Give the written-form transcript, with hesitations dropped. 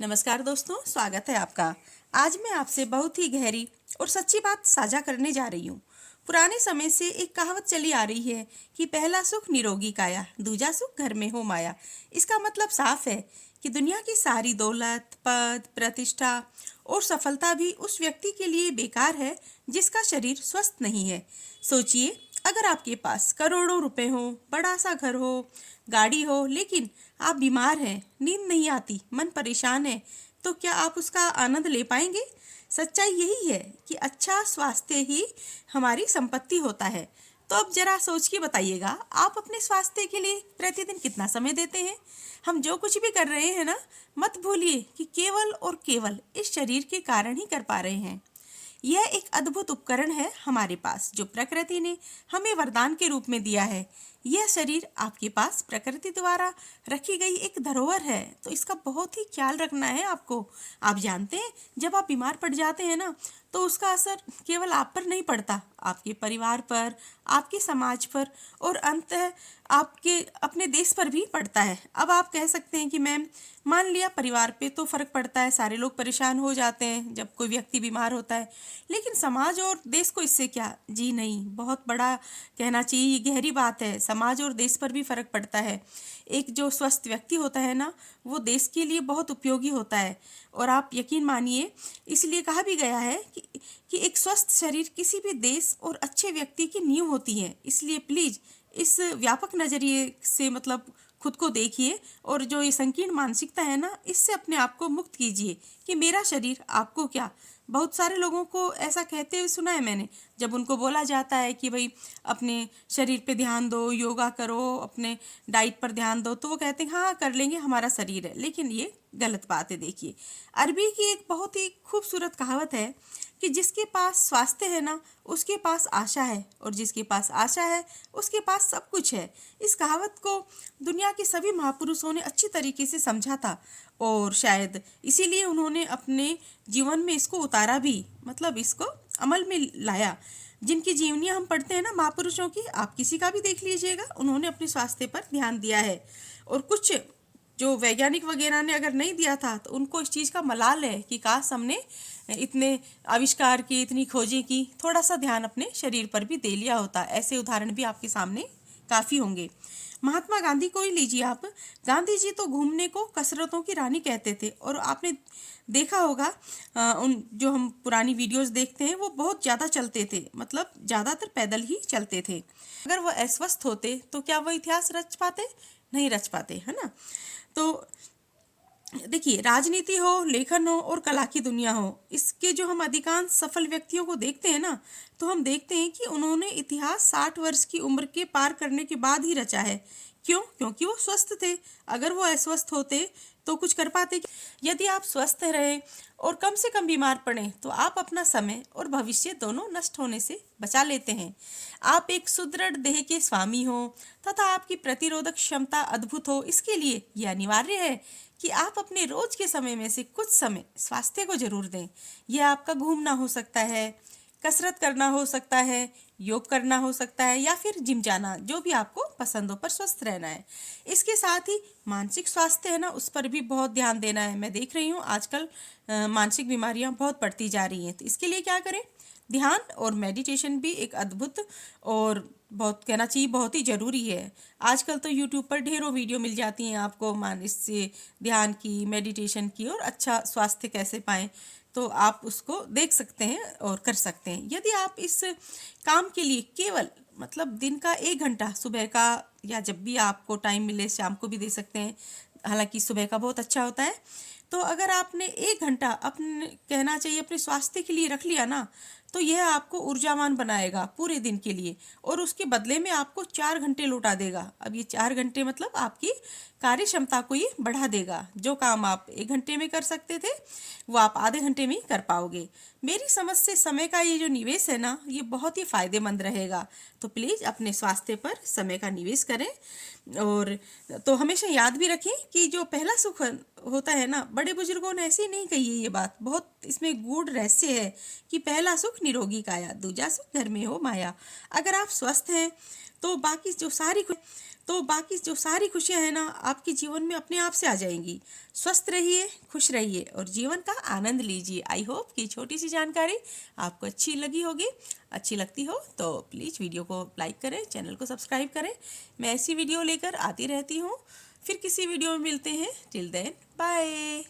नमस्कार दोस्तों, स्वागत है आपका। आज मैं आपसे बहुत ही गहरी और सच्ची बात साझा करने जा रही हूँ। पुराने समय से एक कहावत चली आ रही है कि पहला सुख निरोगी काया, दूजा सुख घर में हो माया। इसका मतलब साफ है कि दुनिया की सारी दौलत, पद, प्रतिष्ठा और सफलता भी उस व्यक्ति के लिए बेकार है जिसका शरीर स्वस्थ नहीं है। सोचिए, अगर आपके पास करोड़ों रुपए हो, बड़ा सा घर हो, गाड़ी हो, लेकिन आप बीमार हैं, नींद नहीं आती, मन परेशान है, तो क्या आप उसका आनंद ले पाएंगे? सच्चाई यही है कि अच्छा स्वास्थ्य ही हमारी संपत्ति होता है। तो अब जरा सोच के बताइएगा, आप अपने स्वास्थ्य के लिए प्रतिदिन कितना समय देते हैं? हम जो कुछ भी कर रहे हैं ना, मत भूलिए कि केवल और केवल इस शरीर के कारण ही कर पा रहे हैं। यह एक अद्भुत उपकरण है हमारे पास, जो प्रकृति ने हमें वरदान के रूप में दिया है। यह शरीर आपके पास प्रकृति द्वारा रखी गई एक धरोहर है, तो इसका बहुत ही ख्याल रखना है आपको। आप जानते हैं, जब आप बीमार पड़ जाते हैं ना, तो उसका असर केवल आप पर नहीं पड़ता, आपके परिवार पर, आपके समाज पर और अंततः आपके अपने देश पर भी पड़ता है। अब आप कह सकते हैं कि मैम, मान लिया परिवार पे तो फर्क पड़ता है, सारे लोग परेशान हो जाते हैं जब कोई व्यक्ति बीमार होता है, लेकिन समाज और देश को इससे क्या? जी नहीं, बहुत बड़ा कहना चाहिए, ये गहरी बात है। समाज और देश पर भी फर्क पड़ता है। एक जो स्वस्थ व्यक्ति होता है ना, वो देश के लिए बहुत उपयोगी होता है। और आप यकीन मानिए, इसलिए कहा भी गया है कि एक स्वस्थ शरीर किसी भी देश और अच्छे व्यक्ति की नींव होती है। इसलिए प्लीज इस व्यापक नजरिए से खुद को देखिए, और जो ये संकीर्ण मानसिकता है ना, इससे अपने आप को मुक्त कीजिए कि मेरा शरीर आपको क्या। बहुत सारे लोगों को ऐसा कहते हुए सुना है मैंने, जब उनको बोला जाता है कि भाई अपने शरीर पे ध्यान दो, योगा करो, अपने डाइट पर ध्यान दो, तो वो कहते हैं हाँ कर लेंगे, हमारा शरीर है। लेकिन ये गलत बात है। देखिए, अरबी की एक बहुत ही खूबसूरत कहावत है कि जिसके पास स्वास्थ्य है ना, उसके पास आशा है, और जिसके पास आशा है उसके पास सब कुछ है। इस कहावत को दुनिया के सभी महापुरुषों ने अच्छी तरीके से समझा था, और शायद इसीलिए उन्होंने अपने जीवन में इसको उतारा भी, इसको अमल में लाया। जिनकी जीवनियाँ हम पढ़ते हैं ना महापुरुषों की, आप किसी का भी देख लीजिएगा, उन्होंने अपने स्वास्थ्य पर ध्यान दिया है। और कुछ जो वैज्ञानिक वगैरह ने अगर नहीं दिया था, तो उनको इस चीज़ का मलाल है कि काश हमने इतने आविष्कार की, इतनी खोजें की, थोड़ा सा ध्यान अपने शरीर पर भी दे लिया होता। ऐसे उदाहरण भी आपके सामने काफ़ी होंगे। महात्मा गांधी को ही लीजिए आप। गांधी जी तो घूमने को कसरतों की रानी कहते थे, और आपने देखा होगा उन जो हम पुरानी वीडियोस देखते हैं, वो बहुत ज़्यादा चलते थे, ज़्यादातर पैदल ही चलते थे। अगर वो अस्वस्थ होते तो क्या वो इतिहास रच पाते? नहीं रच पाते, है ना। तो देखिए, राजनीति हो, लेखन हो और कला की दुनिया हो, इसके जो हम अधिकांश सफल व्यक्तियों को देखते हैं ना, तो हम देखते हैं कि उन्होंने इतिहास 60 वर्ष की उम्र के पार करने के बाद ही रचा है। क्यों? क्योंकि वो स्वस्थ थे। अगर वो अस्वस्थ होते तो कुछ कर पाते? यदि आप स्वस्थ रहे और कम से कम बीमार पड़े, तो आप अपना समय और भविष्य दोनों नष्ट होने से बचा लेते हैं। आप एक सुदृढ़ देह के स्वामी हो तथा आपकी प्रतिरोधक क्षमता अद्भुत हो, इसके लिए यह अनिवार्य है कि आप अपने रोज के समय में से कुछ समय स्वास्थ्य को जरूर दें। यह आपका घूमना हो सकता है, कसरत करना हो सकता है, योग करना हो सकता है, या फिर जिम जाना, जो भी आपको पसंद हो, पर स्वस्थ रहना है। इसके साथ ही मानसिक स्वास्थ्य है ना, उस पर भी बहुत ध्यान देना है। मैं देख रही हूँ आजकल मानसिक बीमारियाँ बहुत बढ़ती जा रही हैं, तो इसके लिए क्या करें? ध्यान और मेडिटेशन भी एक अद्भुत और बहुत कहना चाहिए बहुत ही ज़रूरी है। आजकल तो यूट्यूब पर ढेरों वीडियो मिल जाती हैं आपको इससे ध्यान की, मेडिटेशन की, और अच्छा स्वास्थ्य कैसे पाएं, तो आप उसको देख सकते हैं और कर सकते हैं। यदि आप इस काम के लिए केवल दिन का 1 घंटा सुबह का, या जब भी आपको टाइम मिले शाम को भी दे सकते हैं, हालांकि सुबह का बहुत अच्छा होता है, तो अगर आपने 1 घंटा अपने कहना चाहिए अपने स्वास्थ्य के लिए रख लिया ना, तो यह आपको ऊर्जावान बनाएगा पूरे दिन के लिए, और उसके बदले में आपको 4 घंटे लौटा देगा। अब ये 4 घंटे आपकी कार्य क्षमता को ये बढ़ा देगा। जो काम आप 1 घंटे में कर सकते थे, वो आप आधे घंटे में ही कर पाओगे। मेरी समझ से समय का ये जो निवेश है ना, ये बहुत ही फायदेमंद रहेगा। तो प्लीज़ अपने स्वास्थ्य पर समय का निवेश करें। और तो हमेशा याद भी रखें कि जो पहला सुख होता है ना, बड़े बुजुर्गों ने ऐसे ही नहीं कही है ये बात, बहुत इसमें गूढ़ रहस्य है कि पहला सुख निरोगी काया, दूजा सुख घर में हो माया। अगर आप स्वस्थ हैं तो बाकी जो सारी तो बाकी जो सारी खुशियां हैं ना आपके जीवन में अपने आप से आ जाएंगी। स्वस्थ रहिए, खुश रहिए और जीवन का आनंद लीजिए। आई होप कि छोटी सी जानकारी आपको अच्छी लगी होगी। अच्छी लगती हो तो प्लीज़ वीडियो को लाइक करें, चैनल को सब्सक्राइब करें। मैं ऐसी वीडियो लेकर आती रहती हूँ। फिर किसी वीडियो में मिलते हैं। Till then bye.